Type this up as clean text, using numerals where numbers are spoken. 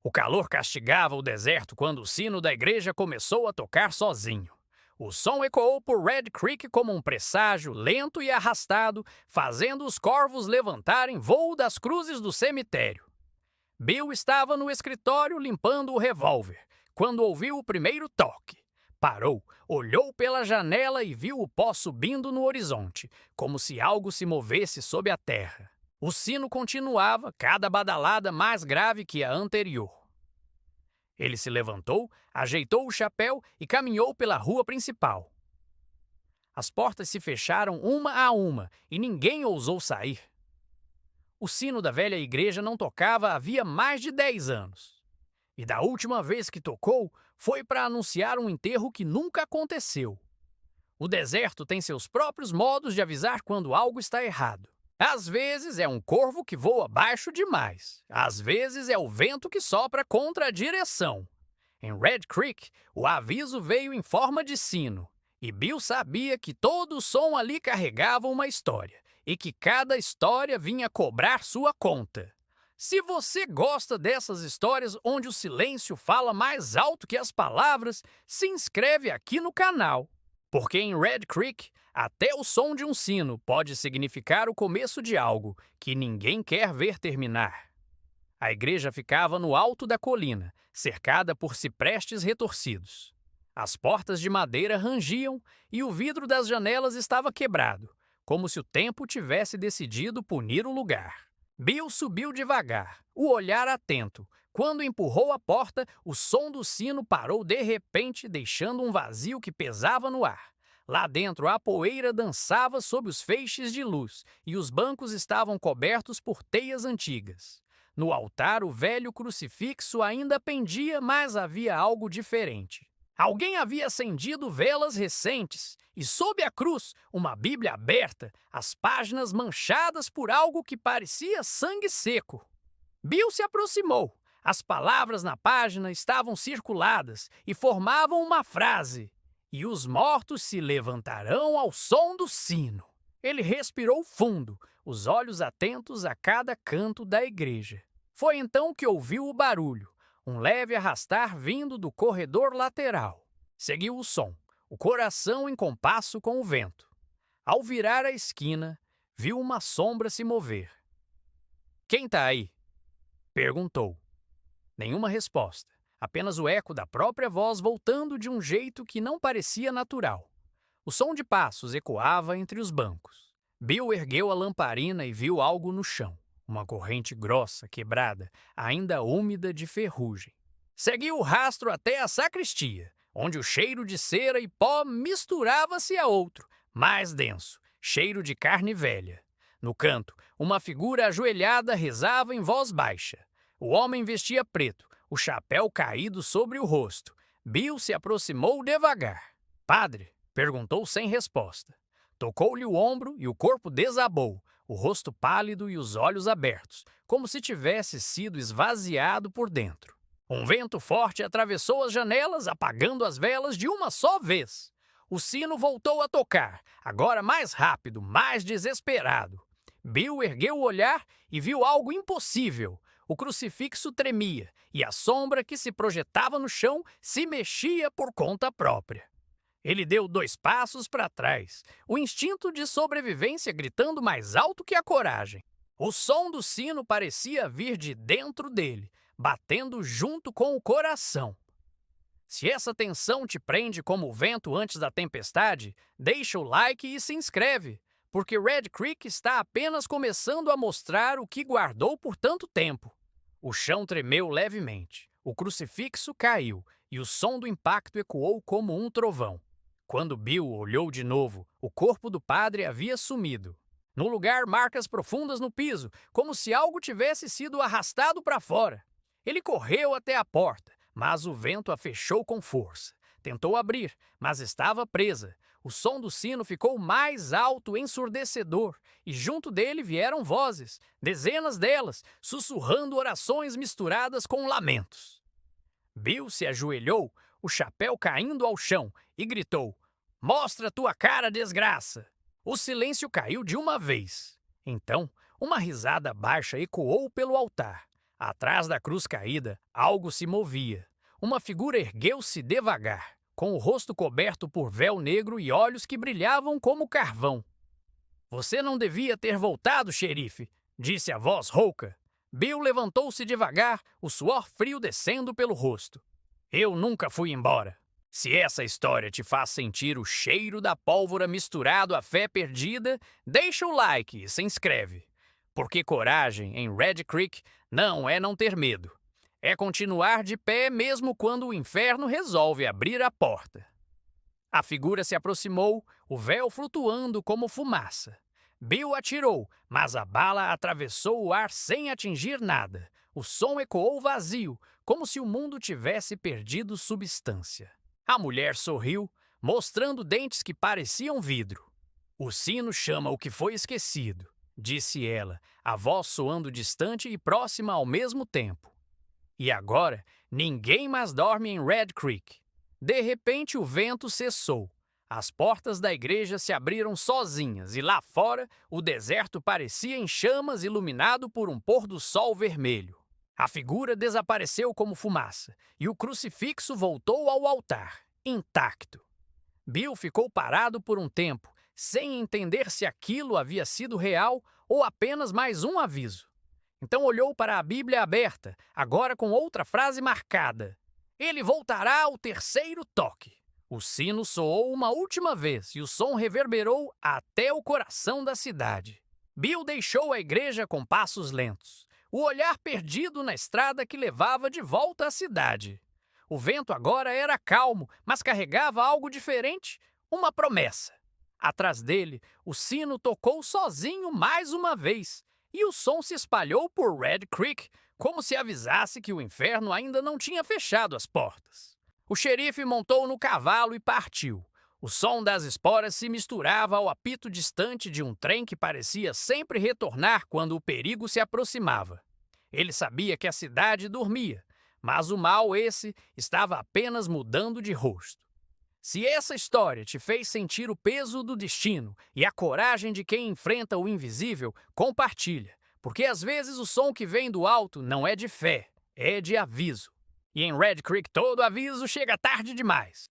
O calor castigava o deserto quando o sino da igreja começou a tocar sozinho. O som ecoou por Red Creek como um presságio lento e arrastado, fazendo os corvos levantarem voo das cruzes do cemitério. Bill estava no escritório limpando o revólver, quando ouviu o primeiro toque. Parou, olhou pela janela e viu o pó subindo no horizonte, como se algo se movesse sob a terra. O sino continuava, cada badalada mais grave que a anterior. Ele se levantou, ajeitou o chapéu e caminhou pela rua principal. As portas se fecharam uma a uma e ninguém ousou sair. O sino da velha igreja não tocava havia mais de 10 anos. E da última vez que tocou, foi para anunciar um enterro que nunca aconteceu. O deserto tem seus próprios modos de avisar quando algo está errado. Às vezes é um corvo que voa baixo demais. Às vezes é o vento que sopra contra a direção. Em Red Creek, o aviso veio em forma de sino. E Bill sabia que todo som ali carregava uma história. E que cada história vinha cobrar sua conta. Se você gosta dessas histórias onde o silêncio fala mais alto que as palavras, se inscreve aqui no canal. Porque em Red Creek, até o som de um sino pode significar o começo de algo que ninguém quer ver terminar. A igreja ficava no alto da colina, cercada por ciprestes retorcidos. As portas de madeira rangiam e o vidro das janelas estava quebrado, como se o tempo tivesse decidido punir o lugar. Bill subiu devagar, o olhar atento. Quando empurrou a porta, o som do sino parou de repente, deixando um vazio que pesava no ar. Lá dentro, a poeira dançava sob os feixes de luz e os bancos estavam cobertos por teias antigas. No altar, o velho crucifixo ainda pendia, mas havia algo diferente. Alguém havia acendido velas recentes e, sob a cruz, uma Bíblia aberta, as páginas manchadas por algo que parecia sangue seco. Bill se aproximou. As palavras na página estavam circuladas e formavam uma frase: "E os mortos se levantarão ao som do sino." Ele respirou fundo, os olhos atentos a cada canto da igreja. Foi então que ouviu o barulho, um leve arrastar vindo do corredor lateral. Seguiu o som, o coração em compasso com o vento. Ao virar a esquina, viu uma sombra se mover. "Quem tá aí?" perguntou. Nenhuma resposta, apenas o eco da própria voz voltando de um jeito que não parecia natural. O som de passos ecoava entre os bancos. Bill ergueu a lamparina e viu algo no chão. Uma corrente grossa, quebrada, ainda úmida de ferrugem. Seguiu o rastro até a sacristia, onde o cheiro de cera e pó misturava-se a outro, mais denso, cheiro de carne velha. No canto, uma figura ajoelhada rezava em voz baixa. O homem vestia preto, o chapéu caído sobre o rosto. Bill se aproximou devagar. "Padre?" perguntou sem resposta. Tocou-lhe o ombro e o corpo desabou, o rosto pálido e os olhos abertos, como se tivesse sido esvaziado por dentro. Um vento forte atravessou as janelas, apagando as velas de uma só vez. O sino voltou a tocar, agora mais rápido, mais desesperado. Bill ergueu o olhar e viu algo impossível. O crucifixo tremia e a sombra que se projetava no chão se mexia por conta própria. Ele deu 2 passos para trás, o instinto de sobrevivência gritando mais alto que a coragem. O som do sino parecia vir de dentro dele, batendo junto com o coração. Se essa tensão te prende como o vento antes da tempestade, deixa o like e se inscreve, porque Red Creek está apenas começando a mostrar o que guardou por tanto tempo. O chão tremeu levemente, o crucifixo caiu e o som do impacto ecoou como um trovão. Quando Bill olhou de novo, o corpo do padre havia sumido. No lugar, marcas profundas no piso, como se algo tivesse sido arrastado para fora. Ele correu até a porta, mas o vento a fechou com força. Tentou abrir, mas estava presa. O som do sino ficou mais alto, ensurdecedor, e junto dele vieram vozes, dezenas delas, sussurrando orações misturadas com lamentos. Bill se ajoelhou, o chapéu caindo ao chão, e gritou: "Mostra tua cara, desgraça!" O silêncio caiu de uma vez. Então, uma risada baixa ecoou pelo altar. Atrás da cruz caída, algo se movia. Uma figura ergueu-se devagar, com o rosto coberto por véu negro e olhos que brilhavam como carvão. Você não devia ter voltado, xerife, disse a voz rouca. Bill levantou-se devagar, o suor frio descendo pelo rosto. Eu nunca fui embora. Se essa história te faz sentir o cheiro da pólvora misturado à fé perdida, deixa o like e se inscreve. Porque coragem em Red Creek não é não ter medo. É continuar de pé mesmo quando o inferno resolve abrir a porta. A figura se aproximou, o véu flutuando como fumaça. Bill atirou, mas a bala atravessou o ar sem atingir nada. O som ecoou vazio, como se o mundo tivesse perdido substância. A mulher sorriu, mostrando dentes que pareciam vidro. O sino chama o que foi esquecido, disse ela, a voz soando distante e próxima ao mesmo tempo. E agora, ninguém mais dorme em Red Creek. De repente, o vento cessou. As portas da igreja se abriram sozinhas e lá fora, o deserto parecia em chamas, iluminado por um pôr do sol vermelho. A figura desapareceu como fumaça e o crucifixo voltou ao altar, intacto. Bill ficou parado por um tempo, sem entender se aquilo havia sido real ou apenas mais um aviso. Então olhou para a Bíblia aberta, agora com outra frase marcada. Ele voltará ao terceiro toque. O sino soou uma última vez e o som reverberou até o coração da cidade. Bill deixou a igreja com passos lentos, o olhar perdido na estrada que levava de volta à cidade. O vento agora era calmo, mas carregava algo diferente, uma promessa. Atrás dele, o sino tocou sozinho mais uma vez, e o som se espalhou por Red Creek, como se avisasse que o inferno ainda não tinha fechado as portas. O xerife montou no cavalo e partiu. O som das esporas se misturava ao apito distante de um trem que parecia sempre retornar quando o perigo se aproximava. Ele sabia que a cidade dormia, mas o mal esse estava apenas mudando de rosto. Se essa história te fez sentir o peso do destino e a coragem de quem enfrenta o invisível, compartilha, porque às vezes o som que vem do alto não é de fé, é de aviso. E em Red Creek todo aviso chega tarde demais.